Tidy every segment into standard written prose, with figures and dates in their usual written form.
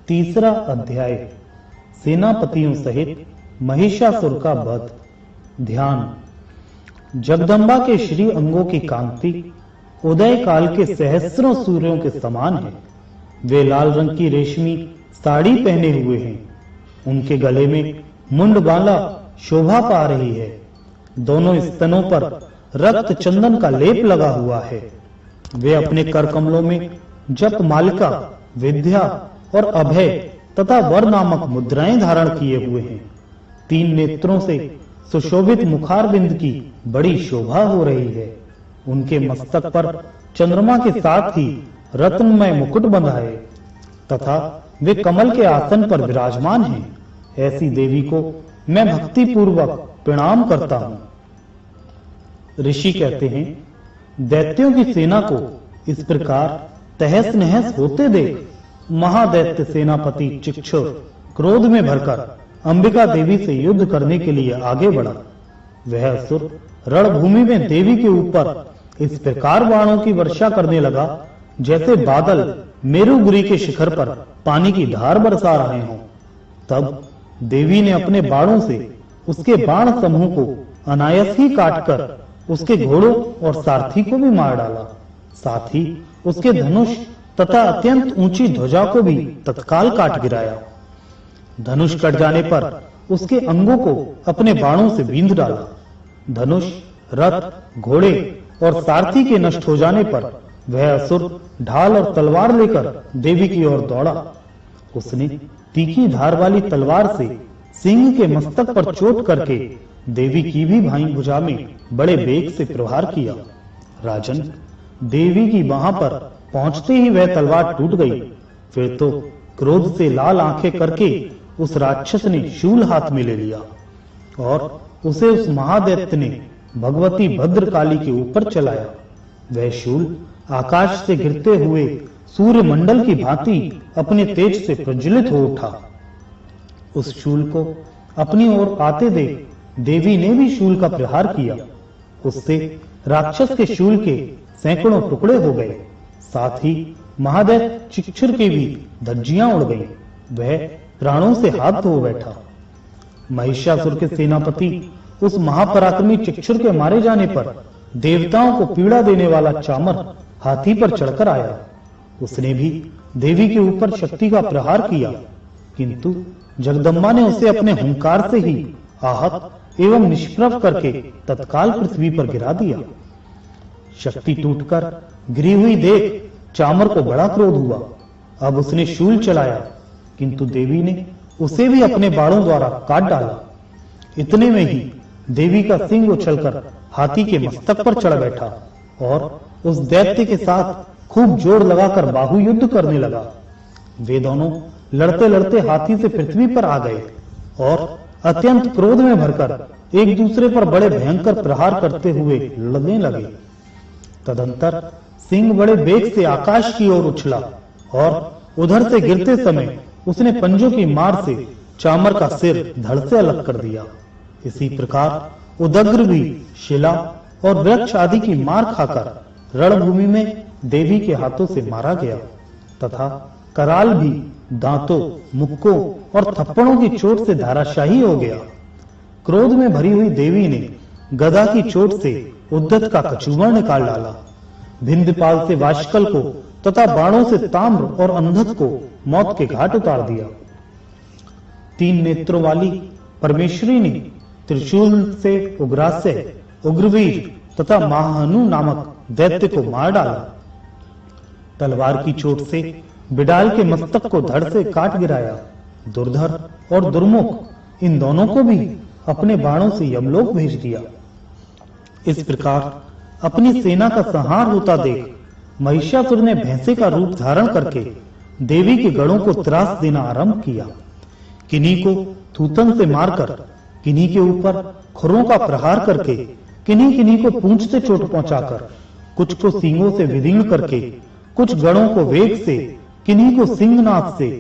तीसरा अध्याय सेनापतियों सहित महिषासुर का वध। ध्यान। जगदम्बा के श्री अंगों की कांति उदय काल के सहस्रों सूर्यों के समान है। वे लाल रंग की रेशमी साड़ी पहने हुए हैं। उनके गले में मुंडमाला शोभा पा रही है। दोनों स्तनों पर रक्त चंदन का लेप लगा हुआ है। वे अपने कर कमलों में जप मालिका, विद्या और अभय तथा वर नामक मुद्राएं धारण किए हुए हैं। 3 नेत्रों से सुशोभित मुखारबिंद की बड़ी शोभा हो रही है। उनके मस्तक पर चंद्रमा के साथ ही रत्नमय मुकुट बंधा है तथा वे कमल के आसन पर विराजमान हैं। ऐसी देवी को मैं भक्ति पूर्वक प्रणाम करता हूं। ऋषि कहते हैं, दैत्यों की सेना को इस प्रकार तहस नहस होते देख महादैत्य सेनापति चिक्षुर क्रोध में भरकर अंबिका देवी से युद्ध करने के लिए आगे बढ़ा। वह असुर रणभूमि में देवी के ऊपर इस प्रकार बाणों की वर्षा करने लगा जैसे बादल मेरुगिरी के शिखर पर पानी की धार बरसा रहे हों। तब देवी ने अपने बाणों से उसके बाण समूह को अनायास ही काटकर उसके घोड़ों और सारथी को भी मार डाला। साथ ही उसके धनुष तथा अत्यंत ऊंची ध्वजा को भी तत्काल काट गिराया। धनुष कट जाने पर उसके अंगों को अपने बाणों से बींध डाला। धनुष, रथ, घोड़े और सारथी के नष्ट हो जाने पर वह असुर ढाल और तलवार लेकर देवी की ओर दौड़ा। उसने तीखी धार वाली तलवार से सिंह के मस्तक पर चोट करके देवी की भी बाईं भुजा में बड़े वेग से प्रहार किया। राजन, देवी की बाह पर पहुंचते ही वह तलवार टूट गई। फिर तो क्रोध से लाल आंखें करके उस राक्षस ने शूल हाथ में ले लिया और उसे उस महादैत्य ने भगवती भद्रकाली के ऊपर चलाया। वह शूल आकाश से गिरते हुए सूर्य मंडल की भांति अपने तेज से प्रज्वलित हो उठा। उस शूल को अपनी ओर आते देख देवी ने भी शूल का प्रहार किया। उससे राक्षस के शूल के सैकड़ों टुकड़े हो गए। साथ ही महादैत्य चिक्षुर की भी धज्जियां उड़ गईं। वह प्राणों से हाथ धो बैठा। महिषासुर के सेनापति उस महापराक्रमी चिक्षुर के मारे जाने पर देवताओं को पीड़ा देने वाला चामर हाथी पर चढ़कर आया। उसने भी देवी के ऊपर शक्ति का प्रहार किया, किंतु जगदम्बा ने उसे अपने हुंकार से ही आहत एवं निष्प्रभ करके तत्काल पृथ्वी पर गिरा दिया। शक्ति टूटकर गिरी हुई देख चामर को बड़ा क्रोध हुआ। अब उसने शूल चलाया, किंतु देवी ने उसे भी अपने बाणों द्वारा काट डाला। इतने में ही देवी का सिंह उछलकर हाथी के मस्तक पर चढ़ बैठा और उस दैत्य के साथ खूब जोर लगाकर बाहु युद्ध करने लगा। वे दोनों लड़ते लड़ते हाथी से पृथ्वी पर आ गए और अत्यंत क्रोध में भरकर एक दूसरे पर बड़े भयंकर प्रहार करते हुए लड़ने लगे। तदंतर सिंह बड़े वेग से आकाश की ओर उछला और उधर से गिरते समय उसने पंजों की मार से चामर का सिर धड़ से अलग कर दिया। इसी प्रकार उदग्र भी शिला और वृक्ष आदि की मार खाकर रणभूमि में देवी के हाथों से मारा गया तथा कराल भी दांतों, मुक्कों और थप्पड़ों की चोट से धाराशाही हो गया। क्रोध में भरी हुई देवी ने गदा की चोट से उद्धत का कचूमर निकाल डाला। भिंदपाल से वाशकल को तथा बाणों से ताम्र और अंधक को मौत के घाट उतार दिया। 3 नेत्रों वाली परमेश्वरी ने त्रिशूल से उग्रास्य, उग्रवीर तथा महाहनु नामक दैत्य को मार डाला। तलवार की चोट से बिडाल के मस्तक को धड़ से काट गिराया। दुर्धर और दुर्मुख इन दोनों को भी अपने बाणों से यमलोक भेज दिया। इस प्रकार अपनी सेना का संहार होता देख महिषासुर ने भैंसे का रूप धारण करके देवी के गढ़ों को त्रास देना आरंभ किया। किन्हीं को थूथन से मारकर, किन्हीं के ऊपर खुरों का प्रहार करके, किन्हीं को पूंछ से चोट पहुंचाकर, कुछ को सींगों से विदीर्ण करके, कुछ गढ़ों को वेग से, किन्हीं को सिंहनाद से,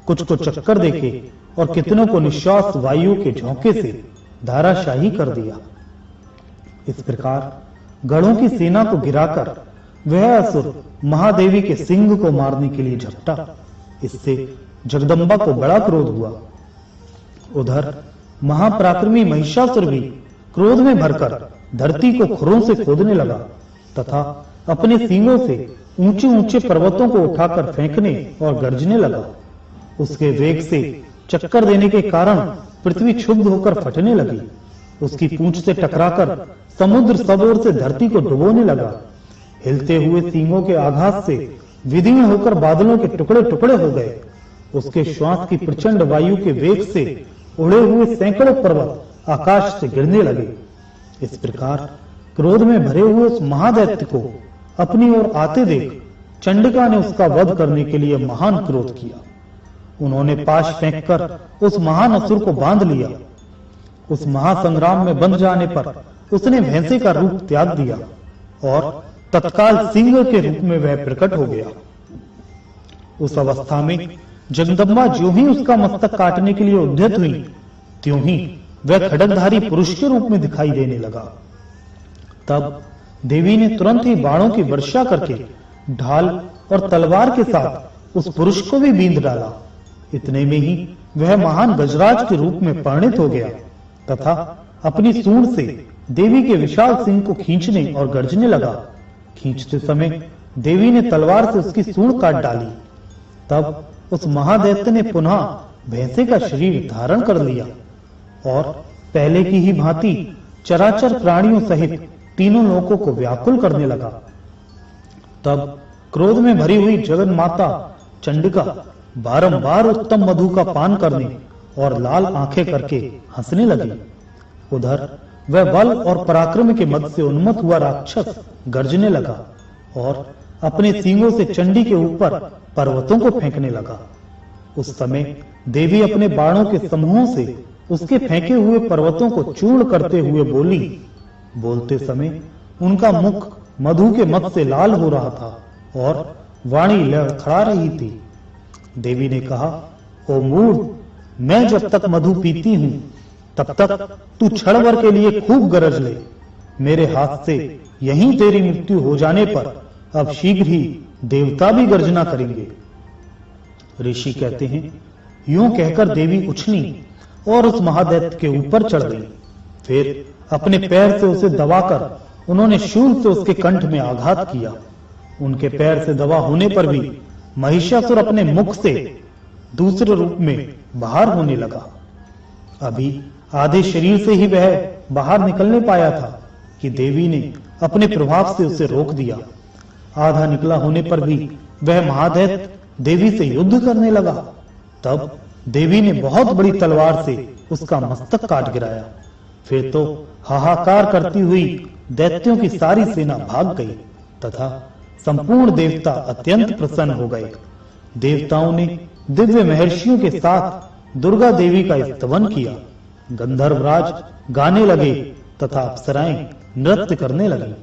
कुछ को चक्कर देके और कितनों को निश्वास वायु के झोंके से धाराशाही कर दिया। इस प्रकार गढ़ों की सेना को गिराकर वह असुर महादेवी के सिंह को मारने के लिए झपटा। इससे जगदम्बा को बड़ा क्रोध हुआ। उधर महापराक्रमी महिषासुर भी क्रोध में भरकर धरती को खुरों से खोदने लगा तथा अपने सींगों से ऊंचे ऊंचे पर्वतों को उठाकर फेंकने और गरजने लगा। उसके वेग से चक्कर देने के कारण पृथ्वी क्षुब्ध होकर फटने लगी। उसकी पूंछ से टकराकर समुद्र सब ओर से धरती को डुबोने लगा। हिलते हुए सींगों के आघात से विदीर्ण होकर बादलों के टुकड़े टुकड़े हो गए। उसके श्वास की प्रचंड वायु के वेग से उड़े हुए सैकड़ों पर्वत आकाश से गिरने लगे। इस प्रकार क्रोध में भरे हुए उस महादैत्य को अपनी ओर आते देख चंडिका ने उसका वध करने के लिए महान क्रोध किया। उन्होंने पाश फेंककर उस महान असुर को बांध लिया। उस महासंग्राम में बंध जाने पर उसने भैंसे का रूप त्याग दिया और तत्काल सिंह के रूप में वह प्रकट हो गया। उस अवस्था में जगदम्बा जो ही उसका मस्तक काटने के लिए उद्यत हुई, त्यों ही वह खड्गधारी पुरुष के रूप में दिखाई देने लगा। तब देवी ने तुरंत ही बाणों की वर्षा करके ढाल और तलवार के साथ उस पुरुष को भी बींध डाला। इतने में ही वह महान गजराज के रूप में परिणित हो गया तथा अपनी सूंड से देवी के विशाल सिंह को खींचने और गर्जने लगा। खींचते समय देवी ने तलवार से उसकी सूंड काट डाली। तब उस महादैत्य ने पुनः भैंसे का शरीर धारण कर लिया और पहले की ही भांति चराचर प्राणियों सहित तीनों लोकों को व्याकुल करने लगा। तब क्रोध में भरी हुई जगन माता चंडिका बारंबार उत्तम मधु का पान करने और लाल आंखें करके हंसने लगी। उधर वह बल और पराक्रम के मद से उन्मत्त हुआ राक्षस गर्जने लगा और अपने सींगों से चंडी के ऊपर पर्वतों को फेंकने लगा। उस समय देवी अपने बाणों के समूहों से उसके फेंके हुए पर्वतों को चूर्ण करते हुए बोली। बोलते समय उनका मुख मधु के मद से लाल हो रहा था और वाणी लड़खड़ा रही थी। देवी ने कहा, ओ मूढ़, मैं जब तक मधु पीती हूं तब तक तू क्षण भर के लिए खूब गरज ले। मेरे हाथ से यहीं तेरी मृत्यु हो जाने पर अब शीघ्र ही देवता भी गर्जना करेंगे। ऋषि कहते हैं, यूं कहकर देवी उछली और उस महादैत्य के ऊपर चढ़ गई। फिर अपने पैर से उसे दबाकर उन्होंने शूल से उसके कंठ में आघात किया। उनके पैर से दबा होने पर भी महिषासुर अपने मुख से दूसरे रूप में बाहर होने लगा। अभी आधे शरीर से ही वह बाहर निकलने पाया था कि देवी ने अपने प्रभाव से उसे रोक दिया। आधा निकला होने पर भी वह महादैत्य देवी से युद्ध करने लगा। तब देवी ने बहुत बड़ी तलवार से उसका मस्तक काट गिराया। फिर तो हाहाकार करती हुई दैत्यों की सारी सेना भाग गई तथा संपूर्ण देवता अत्यंत प्रसन्न हो गए। देवताओं ने दिव्य महर्षियों के साथ दुर्गा देवी का स्तवन किया। गंधर्वराज गाने लगे तथा अप्सराएं नृत्य करने लगी।